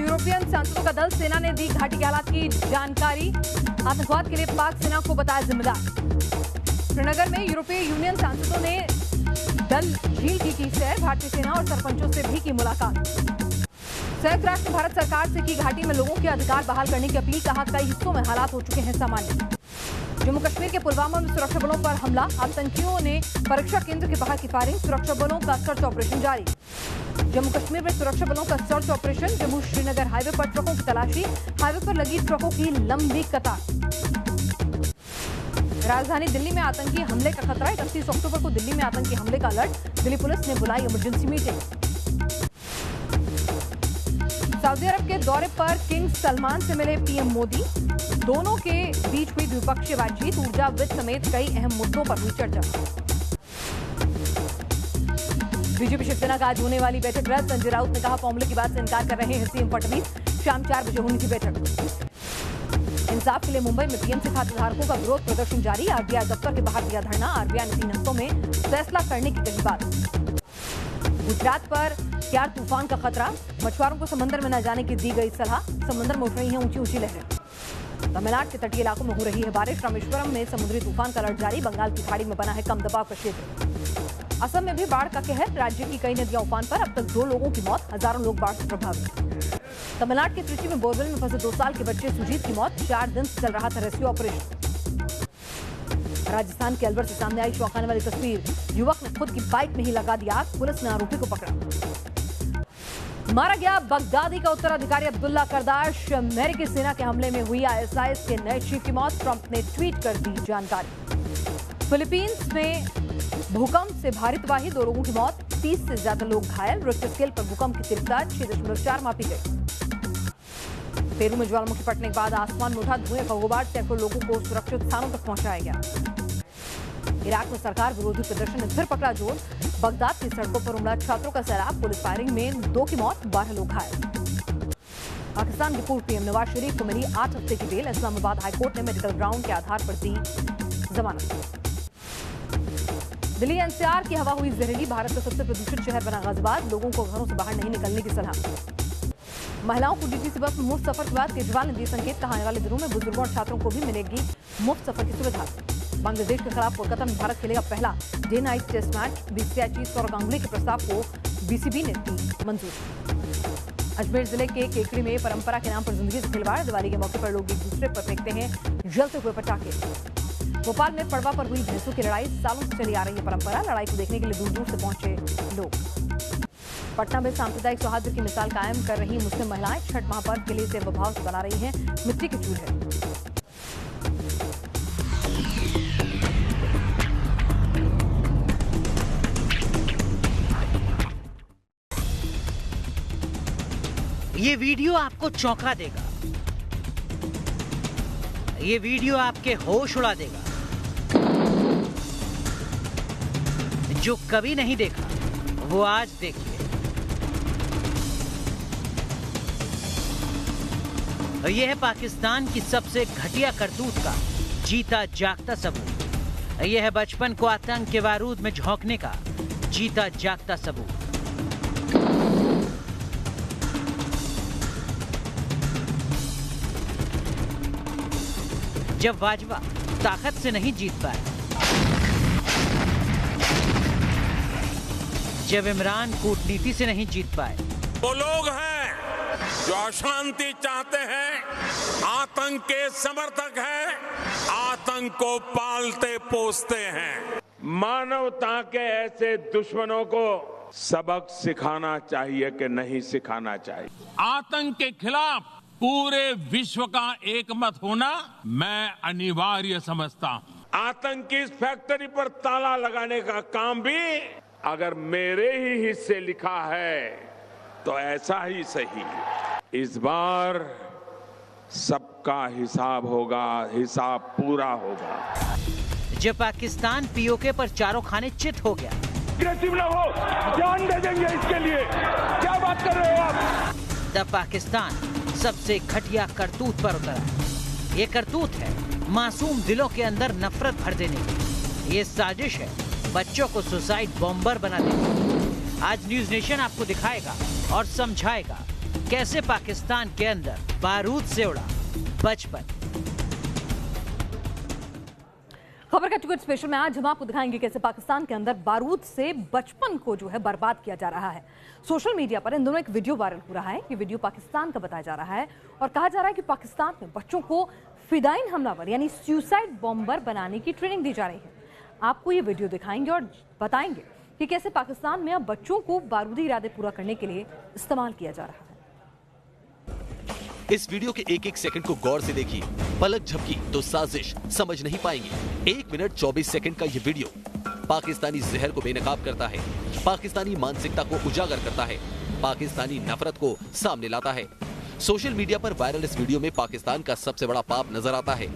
European सांसदों का दल, सेना ने दी घाटी के हालात की जानकारी। आतंकवाद के लिए पाक सेना को बताया जिम्मेदार। श्रीनगर में यूरोपीय यूनियन सांसदों ने दल झील की सैर, भारतीय सेना और सरपंचों से भी की मुलाकात। संयुक्त राष्ट्र ने भारत सरकार से की घाटी में लोगों के अधिकार बहाल करने की अपील, कहा कई हिस्सों में हालात हो चुके हैं सामान्य। जम्मू कश्मीर के पुलवामा में सुरक्षा बलों पर हमला, आतंकियों ने परीक्षा केंद्र के बाहर की फायरिंग, सुरक्षा बलों का सर्च ऑपरेशन जारी। जम्मू कश्मीर में सुरक्षा बलों का search operation, Jammu Srinagar highway पर ट्रकों की तलाशी, हाईवे पर लगी ट्रकों की लंबी कतार। राजधानी दिल्ली में आतंकी हमले का खतरा, 31 अक्टूबर को दिल्ली में आतंकी हमले का अलर्ट, दिल्ली पुलिस ने बुलाई इमरजेंसी मीटिंग। सऊदी अरब के दौरे पर किंग सलमान से मिले पीएम मोदी, दोनों के बीच हुई द्विपक्षीय बातचीत, ऊर्जा, वित्त समेत कई अहम मुद्दों पर हुई चर्चा। बीजेपी शिवसेना का आज होने वाली बैठक रद्द, संजय राउत ने कहा फॉर्मूले की बात से इनकार कर रहे हैं सीएम फडणवीस, शाम 4 बजे होनी थी बैठक। इंसाफ के लिए मुंबई में पीएमसी खातेधारकों का विरोध प्रदर्शन जारी, आरबीआई दफ्तर के बाहर दिया धरना, आरबीआई ने 3 हफ्तों में फैसला करने की कही बात। गुजरात पर क्यार तूफान का खतरा, मछुआरों को समंदर में न जाने की दी गई सलाह, समंदर में उठ रही हैं ऊंची ऊंची लहरें। तमिलनाडु के तटीय इलाकों में हो रही है बारिश, रामेश्वरम में समुद्री तूफान का अलर्ट जारी, बंगाल की खाड़ी में बना है कम दबाव का क्षेत्र। असम में भी बाढ़ का कहर, राज्य की कई नदियां उफान पर, अब तक 2 लोगों की मौत, हजारों लोग बाढ़ से प्रभावित। तमिलनाडु के त्रिची में बोरवेल में फंसे 2 साल के बच्चे सुजीत की मौत, 4 दिन से चल रहा था रेस्क्यू ऑपरेशन। राजस्थान के अलवर से सामने आई चौंकाने वाली तस्वीर, युवक ने खुद की बाइक में ही लगा दिया आग, पुलिस ने आरोपी को पकड़ा। मारा गया बगदादी का उत्तराधिकारी अब्दुल्ला करदाश, अमेरिकी सेना के हमले में हुई आईएसआईएस के नए चीफ की मौत, ट्रंप ने ट्वीट कर दी जानकारी। फिलीपींस में भूकंप से भारी तबाही, 2 लोगों की मौत, 30 से ज्यादा लोग घायल, रिक्टर स्केल पर भूकंप की तीव्रता 6.4 मापी गई। पेरू में ज्वालामुखी फटने के बाद आसमान में उठा धुएं का गुबार, सैकड़ों लोगों को सुरक्षित स्थानों तक पहुंचाया गया। इराक में सरकार विरोधी प्रदर्शन ने फिर पकड़ा जोर, बगदाद की सड़कों पर उमड़ा छात्रों का सैलाब, पुलिस फायरिंग में 2 की मौत, 12 लोग घायल। पाकिस्तान के पूर्व पीएम नवाज शरीफ को मिली 8 हफ्ते की बेल, इस्लामाबाद हाईकोर्ट ने मेडिकल ग्राउंड के आधार पर दी जमानत। दिल्ली एनसीआर की हवा हुई जहरीली, भारत का सबसे प्रदूषित शहर बना गाजियाबाद, लोगों को घरों से बाहर नहीं निकलने की सलाह। महिलाओं को डीटीसी बस में मुफ्त सफर के बाद केजरीवाल ने दिए संकेत, कहा आने वाले दिनों में बुजुर्गों और छात्रों को भी मिलेगी मुफ्त सफर की सुविधा। बांग्लादेश के खिलाफ कोलकाता में भारत खेलेगा पहला day night test match, BCCI Sourav Ganguly के प्रस्ताव को बीसीबी ने दी मंजूरी। अजमेर जिले के केकड़ी में परंपरा के नाम पर जिंदगी से खिलवाड़, दिवाली के मौके पर लोग एक दूसरे पर फेंकते हैं जलते हुए पटाखे। भोपाल में पड़वा पर हुई भैंसों की लड़ाई, सालों से चली आ रही है परंपरा, लड़ाई को देखने के लिए दूर दूर से पहुंचे लोग। पटना में सांप्रदायिक सौहार्द की मिसाल कायम कर रही मुस्लिम महिलाएं, छठ महापर्व के लिए सेवा भाव से बना रही हैं मिट्टी के चूल्हे। ये वीडियो आपको चौंका देगा, ये वीडियो आपके होश उड़ा देगा। जो कभी नहीं देखा वो आज देखिए। यह है पाकिस्तान की सबसे घटिया करतूत का जीता जागता सबूत। यह है बचपन को आतंक के बारूद में झोंकने का जीता जागता सबूत। जब बाजवा ताकत से नहीं जीत पाए, जब इमरान कूटनीति से नहीं जीत पाए, वो लोग हैं जो अशांति चाहते हैं, आतंक के समर्थक हैं, आतंक को पालते पोसते हैं। मानवता के ऐसे दुश्मनों को सबक सिखाना चाहिए कि नहीं सिखाना चाहिए। आतंक के खिलाफ पूरे विश्व का एकमत होना मैं अनिवार्य समझता हूं। आतंक की इस फैक्ट्री पर ताला लगाने का काम भी अगर मेरे ही हिस्से लिखा है तो ऐसा ही सही। इस बार सबका हिसाब होगा, हिसाब पूरा होगा। जब पाकिस्तान पीओके पर चारों खाने चित हो गया, अग्रेसिव ना हो, जान दे देंगे इसके लिए। क्या बात कर रहे हो आप? तब पाकिस्तान सबसे घटिया करतूत पर उतरा। ये करतूत है मासूम दिलों के अंदर नफरत भर देने की। ये साजिश है बच्चों को सुसाइड बॉम्बर बना देने की। आज न्यूज नेशन आपको दिखाएगा और समझाएगा कैसे पाकिस्तान के अंदर बारूद से उड़ा बचपन। खबर का टिकट स्पेशल में आज हम आपको दिखाएंगे कैसे पाकिस्तान के अंदर बारूद से बचपन को जो है बर्बाद किया जा रहा है। सोशल मीडिया पर इन दोनों एक वीडियो वायरल हो रहा है। ये वीडियो पाकिस्तान का बताया जा रहा है और कहा जा रहा है कि पाकिस्तान में बच्चों को फिदाइन हमलावर यानी सुसाइड बॉम्बर बनाने की ट्रेनिंग दी जा रही है। आपको ये वीडियो दिखाएंगे और बताएंगे कि कैसे पाकिस्तान में अब बच्चों को बारूदी इरादे पूरा करने के लिए इस्तेमाल किया जा रहा है। इस वीडियो के एक एक सेकंड को गौर से देखिए। पलक झपकी तो साजिश समझ नहीं पाएंगे। 1 मिनट 24 सेकंड का ये वीडियो पाकिस्तानी जहर को बेनकाब करता है, पाकिस्तानी मानसिकता को उजागर करता है, पाकिस्तानी नफरत को सामने लाता है। सोशल मीडिया पर वायरल इस वीडियो में पाकिस्तान का सबसे बड़ा पाप नजर आता है।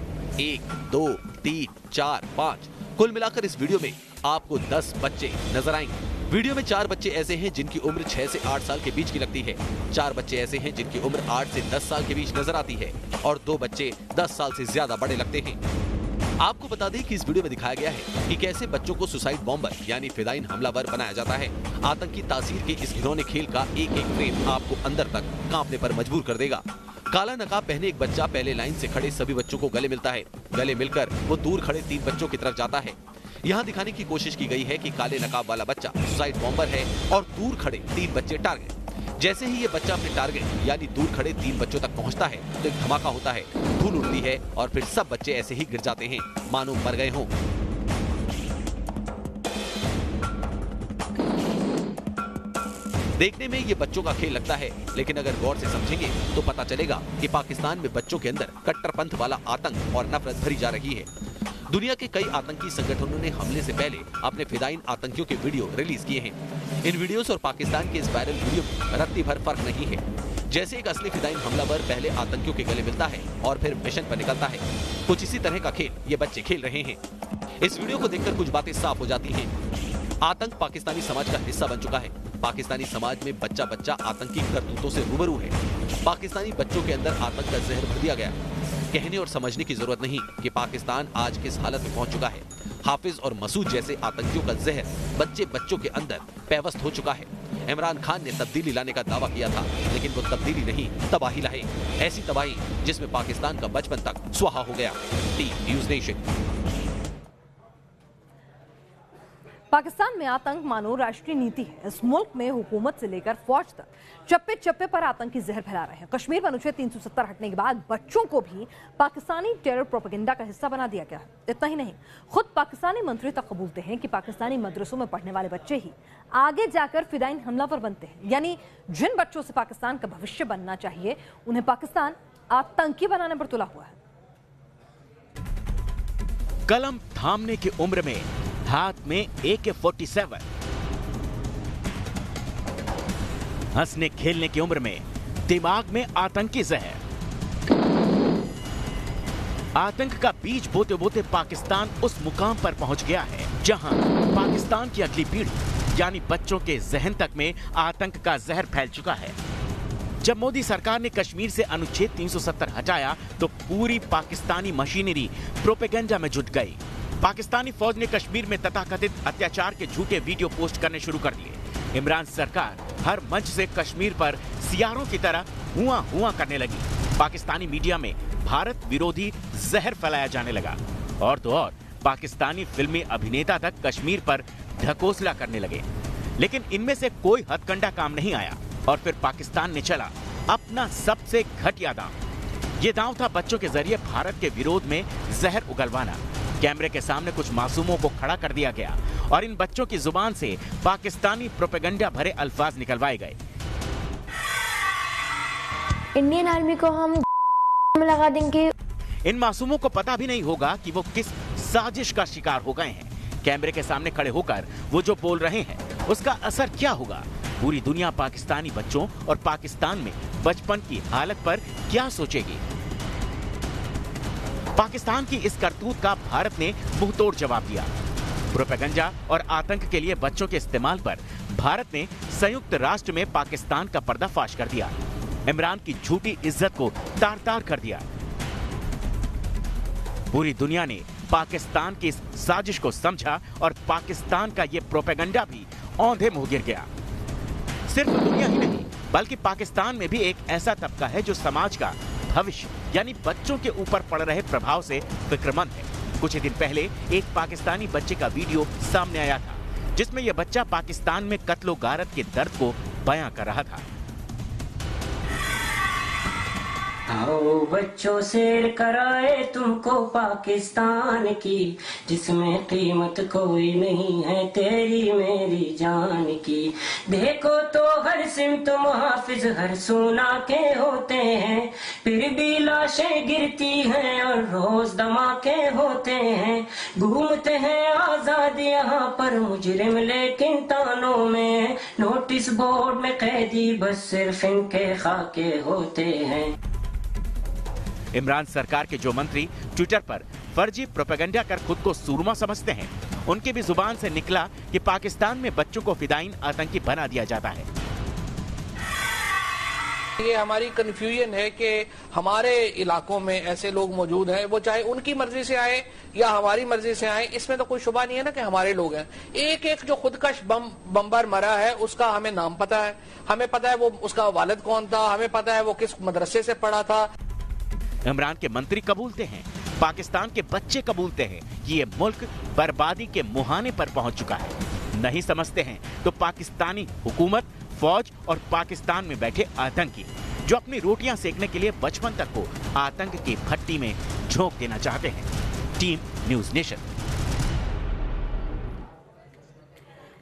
1, 2, 3, 4, 5 कुल मिलाकर इस वीडियो में आपको 10 बच्चे नजर आएंगे। वीडियो में 4 बच्चे ऐसे हैं जिनकी उम्र 6 से 8 साल के बीच की लगती है। 4 बच्चे ऐसे हैं जिनकी उम्र 8 से 10 साल के बीच नजर आती है और 2 बच्चे 10 साल से ज्यादा बड़े लगते हैं। आपको बता दें कि इस वीडियो में दिखाया गया है कि कैसे बच्चों को सुसाइड बॉम्बर यानी फिदाइन हमलावर बनाया जाता है। आतंकी तासीर के इस घिनौने खेल का एक एक फ्रेम आपको अंदर तक कांपने पर मजबूर कर देगा। काला नकाब पहने एक बच्चा पहले लाइन से खड़े सभी बच्चों को गले मिलता है। गले मिलकर वो दूर खड़े 3 बच्चों की तरफ जाता है। यहाँ दिखाने की कोशिश की गई है कि काले नकाब वाला बच्चा सुसाइड बॉम्बर है और दूर खड़े 3 बच्चे टारगेट। जैसे ही ये बच्चा अपने टारगेट यानी दूर खड़े 3 बच्चों तक पहुँचता है तो एक धमाका होता है, धूल उड़ती है और फिर सब बच्चे ऐसे ही गिर जाते हैं मानो मर गए हों। देखने में ये बच्चों का खेल लगता है, लेकिन अगर गौर से समझेंगे तो पता चलेगा कि पाकिस्तान में बच्चों के अंदर कट्टरपंथ वाला आतंक और नफरत भरी जा रही है। दुनिया के कई आतंकी संगठनों ने हमले से पहले अपने फिदाइन आतंकियों के वीडियो रिलीज किए हैं। इन वीडियोस और पाकिस्तान के इस वायरल वीडियो में रत्ती भर फर्क नहीं है। जैसे एक असली फिदाइन हमलावर पहले आतंकियों के गले मिलता है और फिर मिशन पर निकलता है, कुछ इसी तरह का खेल ये बच्चे खेल रहे हैं। इस वीडियो को देखकर कुछ बातें साफ हो जाती हैं। आतंक पाकिस्तानी समाज का हिस्सा बन चुका है। पाकिस्तानी समाज में बच्चा बच्चा आतंकी करतूतों से रूबरू है। पाकिस्तानी बच्चों के अंदर आतंक का जहर भर दिया गया। कहने और समझने की जरूरत नहीं कि पाकिस्तान आज किस हालत में पहुंच चुका है। हाफिज और मसूद जैसे आतंकियों का जहर बच्चों के अंदर पैवस्त हो चुका है। इमरान खान ने तब्दीली लाने का दावा किया था, लेकिन वो तब्दीली नहीं तबाही लाए। ऐसी तबाही जिसमें पाकिस्तान का बचपन तक स्वाहा हो गया। News nation. पाकिस्तान में आतंक मानो राष्ट्रीय नीति है। इस मुल्क में हुकूमत से लेकर फौज तक चप्पे चप्पे पर आतंकी जहर फैला रहे हैं। कश्मीर में अनुच्छेद 370 हटने के बाद बच्चों को भी पाकिस्तानी टेरर प्रोपेगेंडा का हिस्सा बना दिया गया है। इतना ही नहीं, खुद पाकिस्तानी मंत्री तक कबूलते हैं कि पाकिस्तानी मदरसों में पढ़ने वाले बच्चे ही आगे जाकर फिदाइन हमलावर बनते हैं। यानी जिन बच्चों से पाकिस्तान का भविष्य बनना चाहिए, उन्हें पाकिस्तान आतंकी बनाने पर तुला हुआ है। कलम थामने की उम्र में हाथ में AK-47, हंसने खेलने की उम्र में दिमाग में आतंकी जहर। आतंक का बीज बोते बोते पाकिस्तान उस मुकाम पर पहुंच गया है जहां पाकिस्तान की अगली पीढ़ी यानी बच्चों के जहन तक में आतंक का जहर फैल चुका है। जब मोदी सरकार ने कश्मीर से अनुच्छेद 370 हटाया तो पूरी पाकिस्तानी मशीनरी प्रोपेगेंडा में जुट गई। पाकिस्तानी फौज ने कश्मीर में तथाकथित अत्याचार के झूठे वीडियो पोस्ट करने शुरू कर दिए। इमरान सरकार हर मंच से कश्मीर पर सियारों की तरह हुआ हुआ करने लगी। पाकिस्तानी मीडिया में भारत विरोधी जहर फैलाया जाने लगा और तो और पाकिस्तानी फिल्मी अभिनेता तक कश्मीर पर ढकोसला करने लगे। लेकिन इनमें से कोई हथकंडा काम नहीं आया और फिर पाकिस्तान ने चला अपना सबसे घटिया दांव। ये दांव था बच्चों के जरिए भारत के विरोध में जहर उगलवाना। कैमरे के सामने कुछ मासूमों को खड़ा कर दिया गया और इन बच्चों की जुबान से पाकिस्तानी प्रोपेगेंडा भरे अल्फाज निकलवाए गए। इंडियन आर्मी को हम लगा देंगे। इन मासूमों को पता भी नहीं होगा कि वो किस साजिश का शिकार हो गए हैं। कैमरे के सामने खड़े होकर वो जो बोल रहे हैं उसका असर क्या होगा? पूरी दुनिया पाकिस्तानी बच्चों और पाकिस्तान में बचपन की हालत पर क्या सोचेगी? पाकिस्तान की इस करतूत का भारत ने मुंहतोड़ जवाब दिया। प्रोपेगेंडा और आतंक के लिए बच्चों के इस्तेमाल पर भारत ने संयुक्त राष्ट्र में पाकिस्तान का पर्दाफाश कर दिया। इमरान की झूठी इज्जत को तार तार कर दिया। पूरी दुनिया ने पाकिस्तान की इस साजिश को समझा और पाकिस्तान का ये प्रोपेगेंडा भी औंधे मुंह गिर गया। सिर्फ दुनिया ही नहीं बल्कि पाकिस्तान में भी एक ऐसा तबका है जो समाज का भविष्य यानी बच्चों के ऊपर पड़ रहे प्रभाव से फिक्रमंद है। कुछ ही दिन पहले एक पाकिस्तानी बच्चे का वीडियो सामने आया था, जिसमें यह बच्चा पाकिस्तान में कत्लो गारत के दर्द को बयां कर रहा था। आओ बच्चों शेर कराए तुमको पाकिस्तान की, जिसमें कीमत कोई नहीं है तेरी मेरी जान की। देखो तो हर सिमत मुहाफिज हर सोना के होते हैं, फिर भी लाशें गिरती हैं और रोज धमाके होते हैं। घूमते हैं आजाद यहाँ पर मुजरिम लेकिन तानों में, नोटिस बोर्ड में कैदी बस सिर्फ इनके खाके होते हैं। इमरान सरकार के जो मंत्री ट्विटर पर फर्जी प्रोपेगेंडा कर खुद को सूरमा समझते हैं, उनकी भी जुबान से निकला कि पाकिस्तान में बच्चों को फिदायीन आतंकी बना दिया जाता है। ये हमारी कंफ्यूजन है कि हमारे इलाकों में ऐसे लोग मौजूद हैं, वो चाहे उनकी मर्जी से आए या हमारी मर्जी से आए, इसमें तो कोई शुबा नहीं है ना कि हमारे लोग हैं। एक एक जो खुदकश बम्बर मरा है उसका हमें नाम पता है, हमें पता है वो उसका वालिद कौन था, हमें पता है वो किस मदरसे से पढ़ा था। इमरान के मंत्री कबूलते हैं, पाकिस्तान के बच्चे कबूलते हैं कि ये मुल्क बर्बादी के मुहाने पर पहुंच चुका है। नहीं समझते हैं तो पाकिस्तानी हुकूमत, फौज और पाकिस्तान में बैठे आतंकी जो अपनी रोटियां सेकने के लिए बचपन तक को आतंक की भट्टी में झोंक देना चाहते हैं। Team news nation.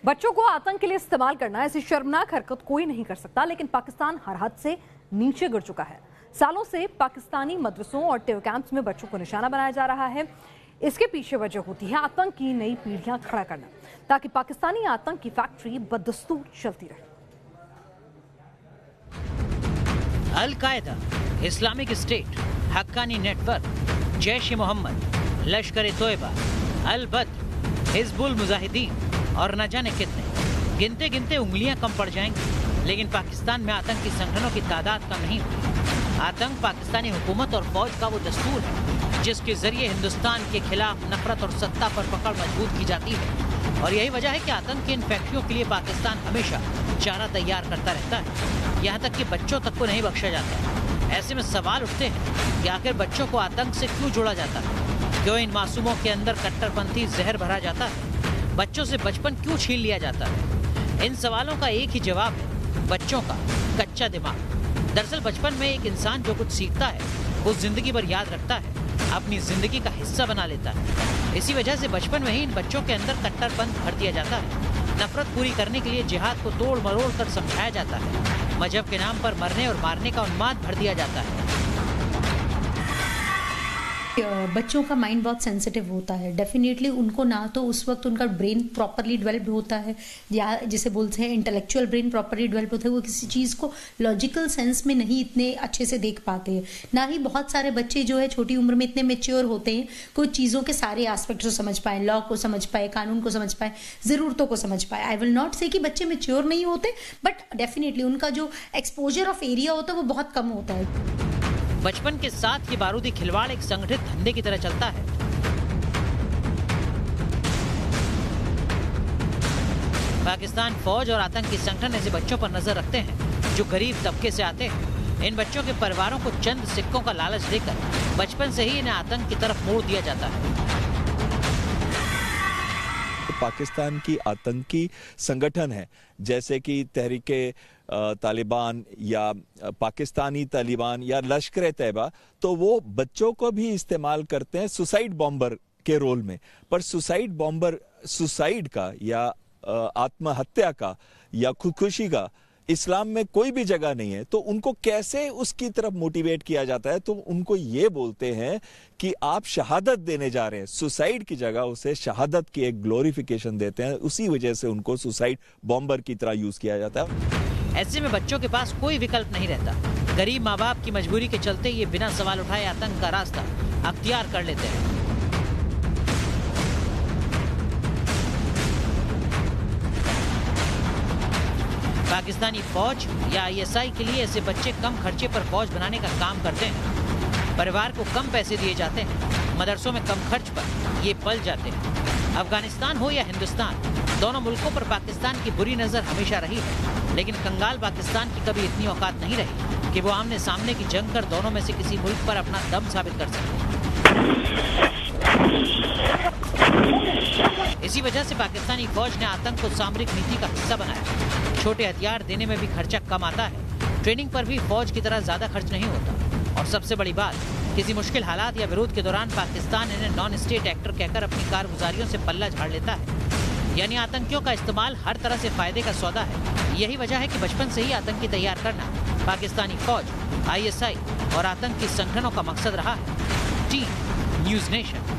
बच्चों को आतंक के लिए इस्तेमाल करना, ऐसी शर्मनाक हरकत कोई नहीं कर सकता, लेकिन पाकिस्तान हर हद से नीचे गिर चुका है। सालों से पाकिस्तानी मदरसों और टेर कैंप्स में बच्चों को निशाना बनाया जा रहा है। इसके पीछे वजह होती है आतंक की नई पीढ़ियां खड़ा करना, ताकि पाकिस्तानी आतंक की फैक्ट्री बदस्तूर चलती रहे। Al Qaeda, Islamic State, Haqqani network, Jaish e Mohammed, Lashkar e Taiba, Al Badr, Hizbul Mujahideen और न जाने कितने, गिनते गिनते उंगलियां कम पड़ जाएंगी, लेकिन पाकिस्तान में आतंकी संगठनों की तादाद कम नहीं हुई। आतंक पाकिस्तानी हुकूमत और फौज का वो दस्तूर है जिसके जरिए हिंदुस्तान के खिलाफ नफरत और सत्ता पर पकड़ मजबूत की जाती है, और यही वजह है कि आतंक की इन फैक्ट्रियों के लिए पाकिस्तान हमेशा चारा तैयार करता रहता है, यहाँ तक कि बच्चों तक को नहीं बख्शा जाता है। ऐसे में सवाल उठते हैं कि आखिर बच्चों को आतंक से क्यों जोड़ा जाता है? क्यों इन मासूमों के अंदर कट्टरपंथी जहर भरा जाता है? बच्चों से बचपन क्यों छीन लिया जाता है? इन सवालों का एक ही जवाब है, बच्चों का कच्चा दिमाग। दरअसल बचपन में एक इंसान जो कुछ सीखता है वो जिंदगी भर याद रखता है, अपनी जिंदगी का हिस्सा बना लेता है। इसी वजह से बचपन में ही इन बच्चों के अंदर कट्टरपंथ भर दिया जाता है। नफरत पूरी करने के लिए जिहाद को तोड़ मरोड़ कर समझाया जाता है। मजहब के नाम पर मरने और मारने का उन्माद भर दिया जाता है। बच्चों का माइंड बहुत सेंसिटिव होता है। डेफिनेटली उनको ना तो उस वक्त उनका ब्रेन प्रॉपरली डेवलप्ड होता है, या जिसे बोलते हैं इंटेलेक्चुअल ब्रेन प्रॉपरली डेवलप होता है। वो किसी चीज़ को लॉजिकल सेंस में नहीं इतने अच्छे से देख पाते हैं। ना ही बहुत सारे बच्चे जो है छोटी उम्र में इतने मेच्योर होते हैं कुछ चीज़ों के सारे एस्पेक्ट को समझ पाए, लॉ को समझ पाए, कानून को समझ पाए, ज़रूरतों को समझ पाए। आई विल नॉट से कि बच्चे मेच्योर नहीं होते, बट डेफिनेटली उनका जो एक्सपोजर ऑफ एरिया होता है वो बहुत कम होता है। बचपन के साथ ये बारूदी खिलवाड़ एक संगठित धंधे की तरह चलता है। पाकिस्तान फौज और आतंकी संगठन ऐसे बच्चों पर नजर रखते हैं जो गरीब तबके से आते हैं। इन बच्चों के परिवारों को चंद सिक्कों का लालच देकर बचपन से ही इन्हें आतंक की तरफ मोड़ दिया जाता है। पाकिस्तान की आतंकी संगठन है जैसे कि तहरीके तालिबान या पाकिस्तानी तालिबान या लश्कर तैयबा, तो वो बच्चों को भी इस्तेमाल करते हैं सुसाइड बॉम्बर के रोल में। पर सुसाइड बॉम्बर सुसाइड का या आत्महत्या का या खुदकुशी का इस्लाम में कोई भी जगह नहीं है। तो उनको कैसे उसकी तरफ मोटिवेट किया जाता है? तो उनको ये बोलते हैं कि आप शहादत देने जा रहे हैं, सुसाइड की जगह उसे शहादत की एक ग्लोरिफिकेशन देते हैं। उसी वजह से उनको सुसाइड बॉम्बर की तरह यूज किया जाता है। ऐसे में बच्चों के पास कोई विकल्प नहीं रहता। गरीब माँ बाप की मजबूरी के चलते ये बिना सवाल उठाए आतंक का रास्ता अख्तियार कर लेते हैं। पाकिस्तानी फौज या ISI के लिए ऐसे बच्चे कम खर्चे पर फौज बनाने का काम करते हैं। परिवार को कम पैसे दिए जाते हैं, मदरसों में कम खर्च पर ये पल जाते हैं। अफगानिस्तान हो या हिंदुस्तान, दोनों मुल्कों पर पाकिस्तान की बुरी नजर हमेशा रही है, लेकिन कंगाल पाकिस्तान की कभी इतनी औकात नहीं रही कि वो आमने सामने की जंग कर दोनों में से किसी मुल्क पर अपना दम साबित कर सके। इसी वजह से पाकिस्तानी फौज ने आतंक को सामरिक नीति का हिस्सा बनाया। छोटे हथियार देने में भी खर्चा कम आता है, ट्रेनिंग पर भी फौज की तरह ज्यादा खर्च नहीं होता, और सबसे बड़ी बात, किसी मुश्किल हालात या विरोध के दौरान पाकिस्तान इन्हें नॉन स्टेट एक्टर कहकर अपनी कारगुजारियों से पल्ला झाड़ लेता है। यानी आतंकियों का इस्तेमाल हर तरह से फायदे का सौदा है। यही वजह है कि बचपन से ही आतंकी तैयार करना पाकिस्तानी फौज, ISI और आतंकी संगठनों का मकसद रहा है। Team news nation.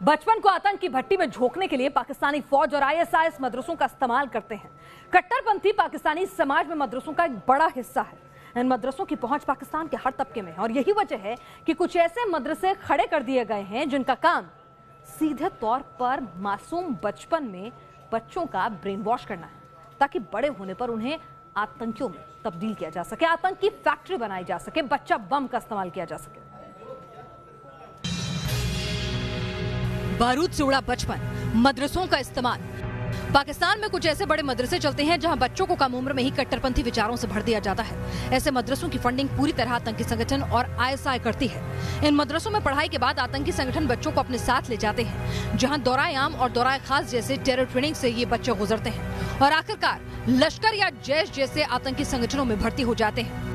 बचपन को आतंक की भट्टी में झोंकने के लिए पाकिस्तानी फौज और ISIS मदरसों का इस्तेमाल करते हैं। कट्टरपंथी पाकिस्तानी समाज में मदरसों का एक बड़ा हिस्सा है। इन मदरसों की पहुंच पाकिस्तान के हर तबके में, और यही वजह है कि कुछ ऐसे मदरसे खड़े कर दिए गए हैं जिनका काम सीधे तौर पर मासूम बचपन में बच्चों का ब्रेन वॉश करना है, ताकि बड़े होने पर उन्हें आतंकियों में तब्दील किया जा सके, आतंक की फैक्ट्री बनाई जा सके, बच्चा बम का इस्तेमाल किया जा सके। बारूद से उड़ा बचपन, मदरसों का इस्तेमाल। पाकिस्तान में कुछ ऐसे बड़े मदरसे चलते हैं जहां बच्चों को कम उम्र में ही कट्टरपंथी विचारों से भर दिया जाता है। ऐसे मदरसों की फंडिंग पूरी तरह आतंकी संगठन और ISI करती है। इन मदरसों में पढ़ाई के बाद आतंकी संगठन बच्चों को अपने साथ ले जाते हैं, जहां दौराए आम और दौराए खास जैसे टेरर ट्रेनिंग से ये बच्चे गुजरते हैं और आखिरकार लश्कर या जैश जैसे आतंकी संगठनों में भर्ती हो जाते हैं।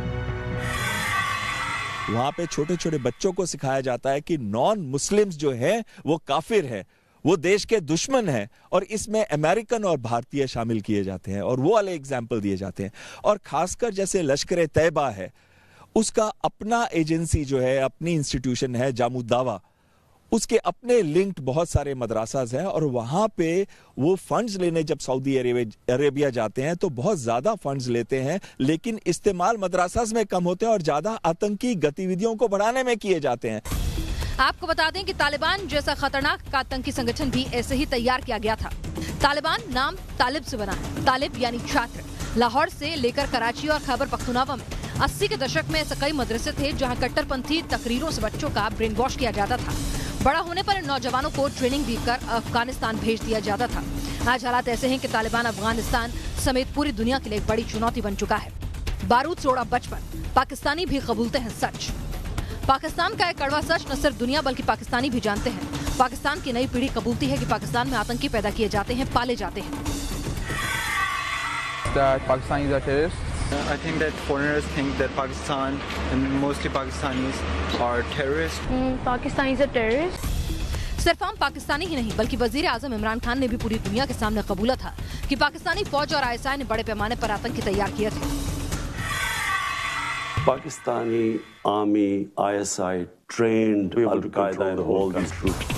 वहाँ पे छोटे छोटे बच्चों को सिखाया जाता है कि नॉन मुस्लिम्स जो है वो काफिर है, वो देश के दुश्मन है, और इसमें अमेरिकन और भारतीय शामिल किए जाते हैं और वो वाले एग्जाम्पल दिए जाते हैं। और खासकर जैसे लश्कर तैयबा है, उसका अपना एजेंसी जो है, अपनी इंस्टीट्यूशन है जामुदावा, उसके अपने लिंक्ड बहुत सारे मदरसास हैं, और वहां पे वो फंड्स लेने जब सऊदी अरेबिया जाते हैं तो बहुत ज्यादा फंड्स लेते हैं, लेकिन इस्तेमाल मदरसास में कम होते हैं और ज्यादा आतंकी गतिविधियों को बढ़ाने में किए जाते हैं। आपको बता दें कि तालिबान जैसा खतरनाक आतंकी संगठन भी ऐसे ही तैयार किया गया था। तालिबान नाम तालिब से बना है, तालिब यानी छात्र। लाहौर से लेकर कराची और खैबर पख्तूनख्वा में 80 के दशक में ऐसे कई मदरसे थे जहां कट्टरपंथी तकरीरों से बच्चों का ब्रेन वॉश किया जाता था। बड़ा होने पर इन नौजवानों को ट्रेनिंग देकर अफगानिस्तान भेज दिया जाता था। आज हालात ऐसे हैं कि तालिबान अफगानिस्तान समेत पूरी दुनिया के लिए एक बड़ी चुनौती बन चुका है। बारूद से उड़ा बचपन, पाकिस्तानी भी कबूलते हैं सच। पाकिस्तान का एक कड़वा सच न सिर्फ दुनिया बल्कि पाकिस्तानी भी जानते हैं। पाकिस्तान की नई पीढ़ी कबूलती है कि पाकिस्तान में आतंकी पैदा किए जाते हैं, पाले जाते हैं। Pakistanis are terrorists. I think that foreigners think that Pakistan and mostly Pakistanis are terrorists. Pakistanis are terrorists. सिर्फ हम पाकिस्तानी ही नहीं बल्कि वजीर आजम इमरान खान ने भी पूरी दुनिया के सामने कबूला था कि पाकिस्तानी फौज और ISI ने बड़े पैमाने पर आतंकी तैयार किए थे। Pakistani army, ISI trained Al-Qaeda and all these groups.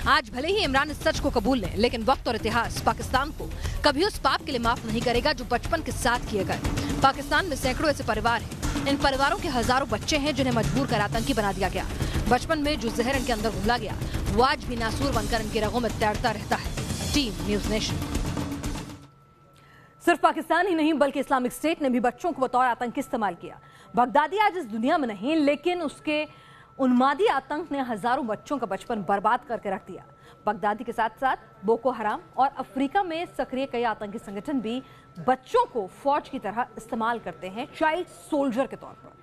आज भले ही इमरान इस सच को कबूल लें, लेकिन वक्त और इतिहास पाकिस्तान को कभी उस पाप के लिए माफ नहीं करेगा जो बचपन के साथ किए गए। पाकिस्तान में सैकड़ों ऐसे परिवार हैं। इन परिवारों के हजारों बच्चे हैं जिन्हें मजबूर कर आतंकी बना दिया गया। बचपन में जो जहर इनके अंदर घुला गया वो आज भी नासूर बनकर इनकी रगों में तैरता रहता है। Team news nation. सिर्फ पाकिस्तान ही नहीं बल्कि इस्लामिक स्टेट ने भी बच्चों को बतौर आतंकी इस्तेमाल किया। बगदादी आज इस दुनिया में नहीं, लेकिन उसके उन्मादी आतंक ने हजारों बच्चों का बचपन बर्बाद करके रख दिया। बगदादी के साथ साथ बोको हराम और अफ्रीका में सक्रिय कई आतंकी संगठन भी बच्चों को फौज की तरह इस्तेमाल करते हैं, चाइल्ड सोल्जर के तौर पर।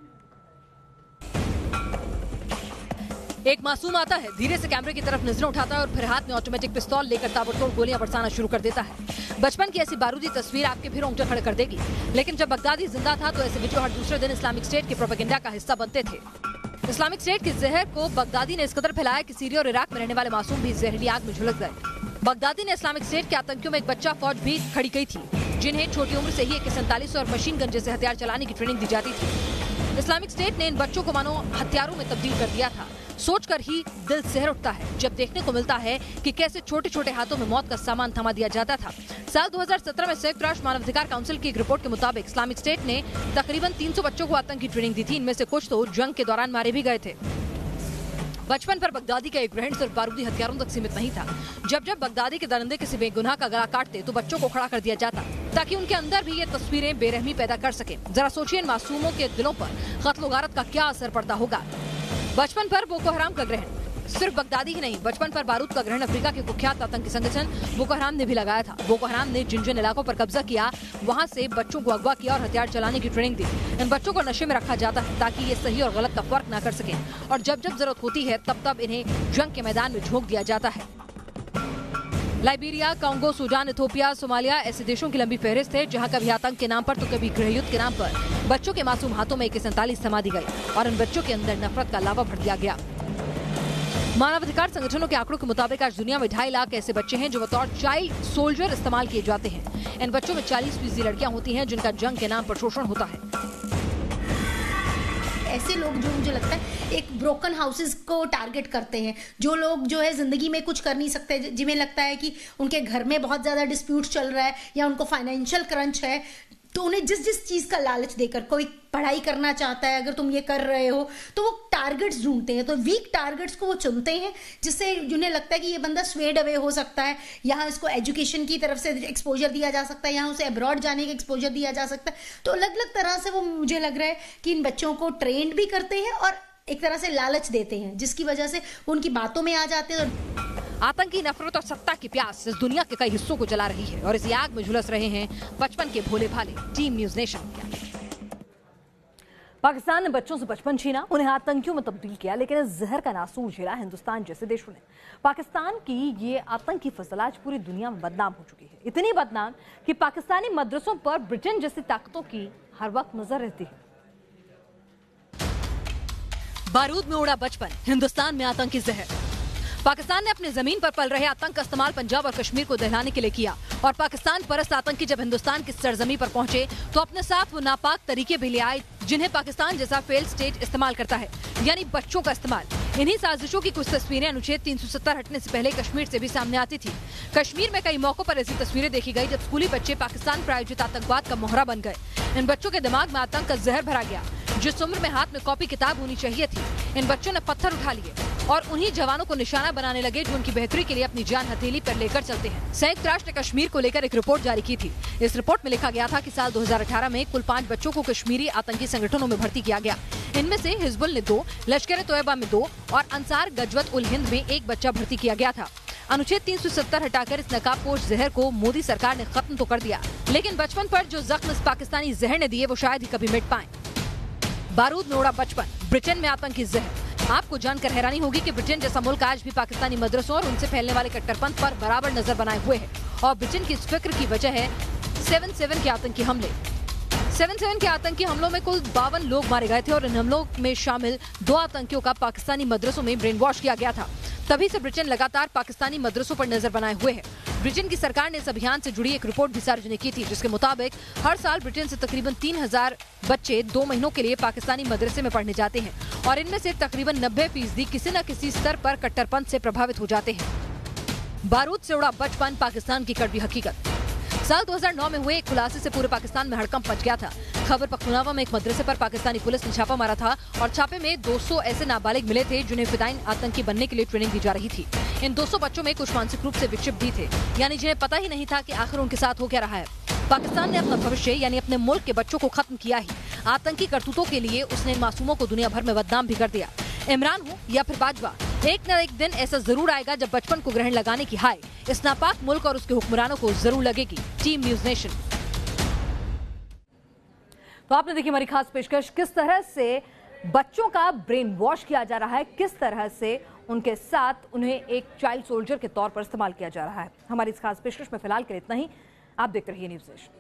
एक मासूम आता है, धीरे से कैमरे की तरफ नजरें उठाता है और फिर हाथ में ऑटोमेटिक पिस्तौल लेकर ताबड़तोड़ गोलियां बरसाना शुरू कर देता है। बचपन की ऐसी बारूदी तस्वीर आपके भी रोंगटे खड़े कर देगी। लेकिन जब बगदादी जिंदा था तो ऐसे वीडियो हर दूसरे दिन इस्लामिक स्टेट के प्रोपेगेंडा का हिस्सा बनते थे। इस्लामिक स्टेट के जहर को बगदादी ने इस कदर फैलाया कि सीरिया और इराक में रहने वाले मासूम भी जहरीली आग में झुलस गए। बगदादी ने इस्लामिक स्टेट के आतंकियों में एक बच्चा फौज भी खड़ी की थी, जिन्हें छोटी उम्र से ही AK-47 और मशीन गन जैसे हथियार चलाने की ट्रेनिंग दी जाती थी। इस्लामिक स्टेट ने इन बच्चों को मानो हथियारों में तब्दील कर दिया था। सोचकर ही दिल सहर उठता है जब देखने को मिलता है कि कैसे छोटे छोटे हाथों में मौत का सामान थमा दिया जाता था। साल 2017 में संयुक्त राष्ट्र मानवाधिकार काउंसिल की एक रिपोर्ट के मुताबिक इस्लामिक स्टेट ने तकरीबन 300 बच्चों को आतंकी ट्रेनिंग दी थी। इनमें से कुछ तो जंग के दौरान मारे भी गए थे। बचपन पर बगदादी का एक ग्रहण सिर्फ बारूदी हथियारों तक सीमित नहीं था। जब जब बगदादी के दरिंदे किसी बेगुनाह का गला काटते तो बच्चों को खड़ा कर दिया जाता ताकि उनके अंदर भी ये तस्वीरें बेरहमी पैदा कर सके। जरा सोचिए इन मासूमों के दिलों पर कत्ल-ओ-गारत का क्या असर पड़ता होगा। बचपन पर बोको हराम का ग्रहण, सिर्फ बगदादी ही नहीं, बचपन पर बारूद का ग्रहण अफ्रीका के कुख्यात आतंकी संगठन बोको हराम ने भी लगाया था। बोको हराम ने जिन जिन इलाकों पर कब्जा किया, वहां से बच्चों को अगवा किया और हथियार चलाने की ट्रेनिंग दी। इन बच्चों को नशे में रखा जाता है ताकि ये सही और गलत का फर्क न कर सके, और जब जब जरूरत होती है तब तब इन्हें जंग के मैदान में झोंक दिया जाता है। Liberia, Congo, Sudan, Ethiopia, Somalia ऐसे देशों की लंबी फहरिस्त है जहां कभी आतंक के नाम पर तो कभी गृहयुद्ध के नाम पर बच्चों के मासूम हाथों में AK-47 थमा दी गई और इन बच्चों के अंदर नफरत का लावा भर दिया गया। मानवाधिकार संगठनों के आंकड़ों के मुताबिक आज दुनिया में 2.5 लाख ऐसे बच्चे हैं जो बतौर चाइल्ड सोल्जर इस्तेमाल किए जाते हैं। इन बच्चों में 40% लड़कियां होती हैं जिनका जंग के नाम पर शोषण होता है। ऐसे लोग जो मुझे लगता है एक ब्रोकन हाउसेस को टारगेट करते हैं, जो लोग जो है जिंदगी में कुछ कर नहीं सकते, जिन्हें लगता है कि उनके घर में बहुत ज्यादा डिस्प्यूट चल रहा है या उनको फाइनेंशियल क्रंच है, तो उन्हें जिस जिस चीज का लालच देकर, कोई पढ़ाई करना चाहता है, अगर तुम ये कर रहे हो तो वो टारगेट्स ढूंढते हैं, तो वीक टारगेट्स को वो चुनते हैं जिससे उन्हें लगता है कि ये बंदा स्वेड अवे हो सकता है, यहाँ इसको एजुकेशन की तरफ से एक्सपोजर दिया जा सकता है, यहाँ उसे अब्रॉड जाने का एक्सपोजर दिया जा सकता है। तो अलग अलग तरह से वो मुझे लग रहा है कि इन बच्चों को ट्रेंड भी करते हैं और एक तरह से लालच देते हैं, जिसकी वजह से उनकी बातों में आ जाते हैं। आतंकी नफरत और सत्ता की प्यास इस दुनिया के कई हिस्सों को जला रही है और इस आग में झुलस रहे हैं बचपन के भोले भाले। Team news nation. पाकिस्तान ने बच्चों से बचपन छीना, उन्हें आतंकियों में तब्दील किया, लेकिन इस जहर का नासूर झेला हिंदुस्तान जैसे देशों ने। पाकिस्तान की ये आतंकी फसल आज पूरी दुनिया में बदनाम हो चुकी है, इतनी बदनाम कि पाकिस्तानी मदरसों पर ब्रिटेन जैसी ताकतों की हर वक्त नजर रहती है। बारूद में उड़ा बचपन, हिंदुस्तान में आतंकी जहर। पाकिस्तान ने अपनी जमीन पर पल रहे आतंक का इस्तेमाल पंजाब और कश्मीर को दहलाने के लिए किया, और पाकिस्तान परस्त आतंकी जब हिंदुस्तान की सरजमी पर पहुंचे तो अपने साथ वो नापाक तरीके भी ले आए जिन्हें पाकिस्तान जैसा फेल्ड स्टेट इस्तेमाल करता है, यानी बच्चों का इस्तेमाल। इन्हीं साजिशों की कुछ तस्वीरें अनुच्छेद 370 हटने से पहले कश्मीर से भी सामने आती थी। कश्मीर में कई मौकों पर ऐसी तस्वीरें देखी गई जब स्कूली बच्चे पाकिस्तान प्रायोजित आतंकवाद का मोहरा बन गए। इन बच्चों के दिमाग में आतंक का जहर भरा गया। जिस उम्र में हाथ में कॉपी किताब होनी चाहिए थी, इन बच्चों ने पत्थर उठा लिए और उन्हीं जवानों को निशाना बनाने लगे जो उनकी बेहतरी के लिए अपनी जान हथेली पर लेकर चलते हैं। संयुक्त राष्ट्र ने कश्मीर को लेकर एक रिपोर्ट जारी की थी। इस रिपोर्ट में लिखा गया था कि साल 2018 में कुल 5 बच्चों को कश्मीरी आतंकी संगठनों में भर्ती किया गया। इनमें से हिजबुल ने 2, लश्कर तोयबा में 2 और अंसार गजवत उल हिंद में 1 बच्चा भर्ती किया गया था। अनुच्छेद 370 हटाकर इस नकाबपोश जहर को मोदी सरकार ने खत्म तो कर दिया, लेकिन बचपन पर जो जख्म इस पाकिस्तानी जहर ने दिए वो शायद ही कभी मिट पाए। बारूद में उड़ा बचपन, ब्रिटेन में आतंकी जहर। आपको जानकर हैरानी होगी कि ब्रिटेन जैसा मुल्क आज भी पाकिस्तानी मदरसों और उनसे फैलने वाले कट्टरपंथ पर बराबर नजर बनाए हुए है, और ब्रिटेन की इस फिक्र की वजह है 7/7 के आतंकी हमले। 7/7 के आतंकी हमलों में कुल 52 लोग मारे गए थे और इन हमलों में शामिल 2 आतंकियों का पाकिस्तानी मदरसों में ब्रेन वॉश किया गया था। तभी से ब्रिटेन लगातार पाकिस्तानी मदरसों पर नजर बनाए हुए है। ब्रिटेन की सरकार ने इस अभियान से जुड़ी एक रिपोर्ट भी सार्वजनिक की थी, जिसके मुताबिक हर साल ब्रिटेन से तकरीबन 3000 बच्चे 2 महीनों के लिए पाकिस्तानी मदरसे में पढ़ने जाते हैं, और इनमें से तकरीबन 90% किसी न किसी स्तर पर कट्टरपंथ से प्रभावित हो जाते हैं। बारूद से उड़ा बचपन, पाकिस्तान की कड़वी हकीकत। साल 2009 में हुए एक खुलासे से पूरे पाकिस्तान में हड़कंप मच गया था। खबर पख्तूनख्वा में एक मदरसे पर पाकिस्तानी पुलिस ने छापा मारा था और छापे में 200 ऐसे नाबालिग मिले थे जिन्हें फिदायीन आतंकी बनने के लिए ट्रेनिंग दी जा रही थी। इन 200 बच्चों में कुछ मानसिक रूप से विक्षिप्त भी थे, यानी जिन्हें पता ही नहीं था कि आखिर उनके साथ हो क्या रहा है। पाकिस्तान ने अपना भविष्य यानी अपने मुल्क के बच्चों को खत्म किया ही, आतंकी करतूतों के लिए उसने मासूमों को दुनिया भर में बदनाम भी कर दिया। इमरान हो या फिर बाजवा, एक न एक दिन ऐसा जरूर आएगा जब बचपन को ग्रहण लगाने की हाय इस नापाक मुल्क और उसके हुक्मरानों को जरूर लगेगी। Team news nation. तो आपने देखी हमारी खास पेशकश, किस तरह से बच्चों का ब्रेन वॉश किया जा रहा है, किस तरह से उनके साथ उन्हें एक चाइल्ड सोल्जर के तौर पर इस्तेमाल किया जा रहा है। हमारी इस खास पेशकश में फिलहाल के लिए इतना ही। आप देखते रहिए न्यूज़ नेशन।